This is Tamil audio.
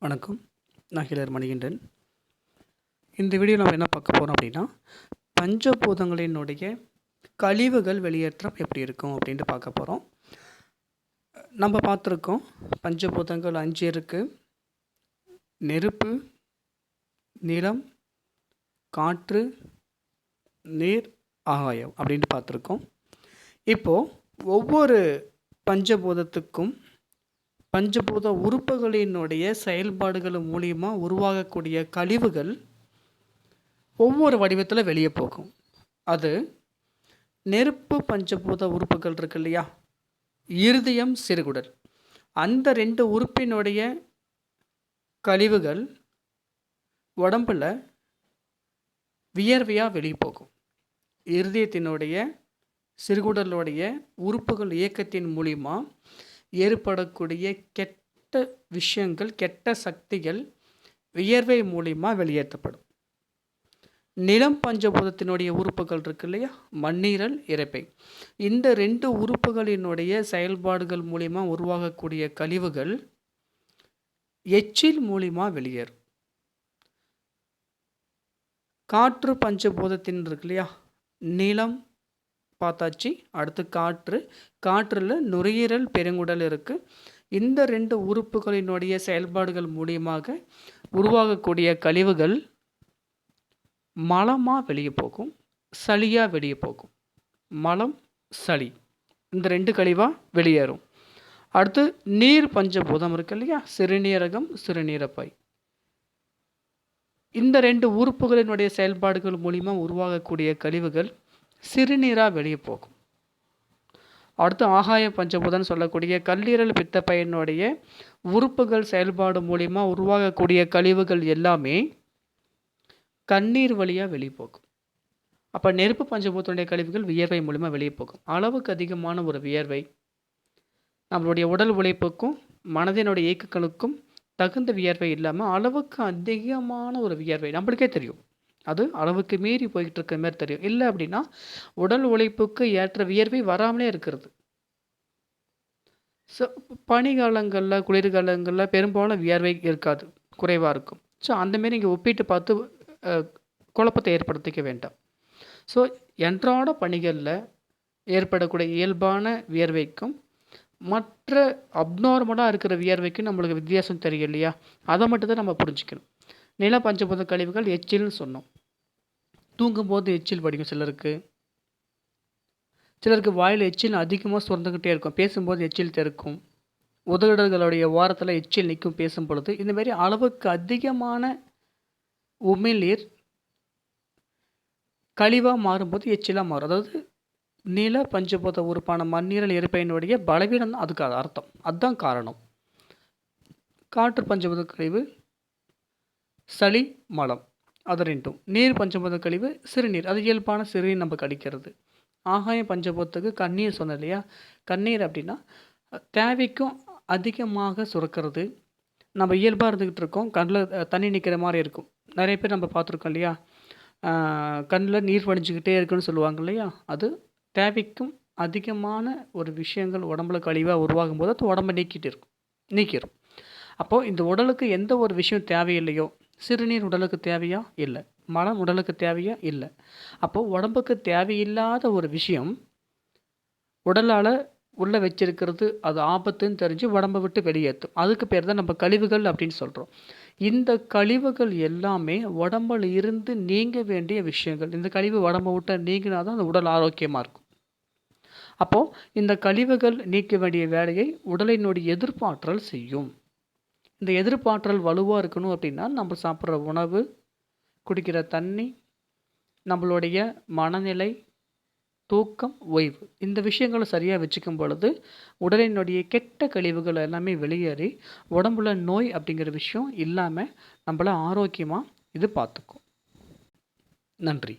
வணக்கம். நான் ஹீலர் மணிகண்டன். இந்த வீடியோவில் நம்ம என்ன பார்க்க போகிறோம் அப்படின்னா, பஞ்சபூதங்களினுடைய கழிவுகள் வெளியேற்றம் எப்படி இருக்கும் அப்படின்ட்டு பார்க்க போகிறோம். நம்ம பார்த்துருக்கோம், பஞ்சபூதங்கள் 5 இருக்குது. நெருப்பு, நிலம், காற்று, நீர், ஆகாயம் அப்படின்ட்டு பார்த்துருக்கோம். இப்போது ஒவ்வொரு பஞ்சபூதத்துக்கும் பஞ்சபூத உறுப்புகளினுடைய செயல்பாடுகள் மூலிமா உருவாகக்கூடிய கழிவுகள் ஒவ்வொரு வடிவத்தில் வெளியே போகும். அது நெருப்பு பஞ்சபூத உறுப்புகள் இருக்கு இல்லையா, இருதயம், சிறுகுடல், அந்த 2 உறுப்பினுடைய கழிவுகள் உடம்பில் வியர்வையாக வெளியே போகும். இருதயத்தினுடைய சிறுகுடலுடைய உறுப்புகள் இயக்கத்தின் மூலிமா ஏற்படக்கூடிய கெட்ட விஷயங்கள், கெட்ட சக்திகள் வியர்வை மூலிமா வெளியேற்றப்படும். நிலம் பஞ்சபூதத்தினுடைய உறுப்புகள் இருக்கு இல்லையா, மண்ணீரல், இரைப்பை, இந்த 2 உறுப்புகளினுடைய செயல்பாடுகள் மூலிமா உருவாகக்கூடிய கழிவுகள் எச்சில் மூலிமா வெளியேறும். காற்று பஞ்சபூதத்தின் இருக்கு இல்லையா, நிலம் பார்த்தாச்சு, அடுத்து காற்று. காற்றில் நுரையீரல், பெருங்குடல் இருக்குது. இந்த 2 உறுப்புகளினுடைய செயல்பாடுகள் மூலியமாக உருவாகக்கூடிய கழிவுகள் மலமாக வெளியே போகும், சளியாக வெளியே போகும். மலம், சளி, இந்த 2 கழிவாக வெளியேறும். அடுத்து நீர் பஞ்சபூதம் இருக்கு இல்லையா, சிறுநீரகம், சிறுநீரப்பை, இந்த 2 உறுப்புகளினுடைய செயல்பாடுகள் மூலிமா உருவாகக்கூடிய கழிவுகள் சிறுநீராக வெளியே போகும். அடுத்து ஆகாய பஞ்சபூதம் சொல்லக்கூடிய கல்லீரல், பித்தப்பையினுடைய உறுப்புகள் செயல்பாடு மூலிமா உருவாகக்கூடிய கழிவுகள் எல்லாமே கண்ணீர் வழியாக வெளியே போகும். அப்போ நெருப்பு பஞ்சபூதனுடைய கழிவுகள் வியர்வை மூலிமா வெளியே போகும். அளவுக்கு அதிகமான ஒரு வியர்வை நம்மளுடைய உடல் உழைப்புக்கும் மனதினுடைய இயக்கங்களுக்கும் தகுந்த வியர்வை இல்லாமல் அளவுக்கு அதிகமான ஒரு வியர்வை நம்மளுக்கே தெரியும், அது அளவுக்கு மீறி போய்கிட்டு இருக்க மாதிரி தெரியும். இல்லை அப்படின்னா உடல் உழைப்புக்கு ஏற்ற வியர்வை வராமலே இருக்கிறது. ஸோ பனிக்காலங்களில், குளிர்காலங்களில் பெரும்பாலும் வியர்வை இருக்காது, குறைவாக இருக்கும். ஸோ அந்தமாரி இங்கே ஒப்பிட்டு பார்த்து குழப்பத்தை ஏற்படுத்திக்க வேண்டாம். ஸோ அன்றாட பணிகளில் ஏற்படக்கூடிய இயல்பான வியர்வைக்கும் மற்ற அப்நார்மலாக இருக்கிற வியர்வைக்கும் நம்மளுக்கு வித்தியாசம் தெரியும் இல்லையா, அதை மட்டும் தான் நம்ம புரிஞ்சுக்கணும். நில பஞ்சபூத கழிவுகள் எச்சில்னு சொன்னோம். தூங்கும்போது எச்சில் வடிக்கும் சிலருக்கு வாயில் எச்சில் அதிகமாக சுரந்துக்கிட்டே இருக்கும், பேசும்போது எச்சில் தெருக்கும், உதடுகளுடைய ஓரத்தில் எச்சில் நிற்கும் பேசும் பொழுது. இந்தமாரி அளவுக்கு அதிகமான உமிழ்நீர் கழிவாக மாறும்போது எச்சிலாக மாறும். அதாவது நில பஞ்சபூத உறுப்பான மண்ணீரல், இரைப்பையினுடைய பலவீனம் தான் அதுக்கு அர்த்தம், அதுதான் காரணம். காற்று பஞ்சபூத கழிவு சளி, மலம், அது 2. நீர் பஞ்சபூத கழிவு சிறுநீர், அது இயல்பான சிறுநீர் நம்ம கடிக்கிறது. ஆகாய பஞ்சபூதத்துக்கு கண்ணீர் சொன்னோம் இல்லையா, கண்ணீர் அப்படின்னா தேவைக்கும் அதிகமாக சுரக்கிறது. நம்ம இயல்பாக இருந்துக்கிட்டு இருக்கோம், கண்ணில் தண்ணி நிற்கிற மாதிரி இருக்கும். நிறைய பேர் நம்ம பார்த்துருக்கோம் இல்லையா, கண்ணில் நீர் வடிஞ்சிக்கிட்டே இருக்குன்னு சொல்லுவாங்க இல்லையா, அது தேவைக்கும் அதிகமான ஒரு விஷயங்கள் உடம்புல கழிவாக உருவாகும் போது அது உடம்பை நீக்கிடும். அப்போது இந்த உடலுக்கு எந்த ஒரு விஷயம் தேவையில்லையோ, சிறுநீர் உடலுக்கு தேவையா இல்லை, மலம் உடலுக்கு தேவையா இல்லை. அப்போது உடம்புக்கு தேவையில்லாத ஒரு விஷயம் உடலால் உள்ளே வச்சிருக்கிறது, அது ஆபத்துன்னு தெரிஞ்சு உடம்பை விட்டு வெளியேற்றும். அதுக்கு பேர் தான் நம்ம கழிவுகள் அப்படின்னு சொல்கிறோம். இந்த கழிவுகள் எல்லாமே உடம்பில் இருந்து நீங்க வேண்டிய விஷயங்கள். இந்த கழிவு உடம்பை விட்டு நீங்கினா தான் அந்த உடல் ஆரோக்கியமாக இருக்கும். அப்போது இந்த கழிவுகள் நீக்க வேண்டிய வேலையை உடலினுடைய எதிர்ப்பாற்றல் செய்யும். இந்த எதிர்ப்பாற்றல் வலுவாக இருக்கணும் அப்படின்னா நம்ம சாப்பிட்ற உணவு, குடிக்கிற தண்ணி, நம்மளுடைய மனநிலை, தூக்கம், ஓய்வு, இந்த விஷயங்களை சரியாக வச்சுக்கும் பொழுது உடலினுடைய கெட்ட கழிவுகள் எல்லாமே வெளியேறி உடம்புல நோய் அப்படிங்கிற விஷயம் இல்லாமல் நம்மள ஆரோக்கியமாக இது பார்த்துக்கும். நன்றி.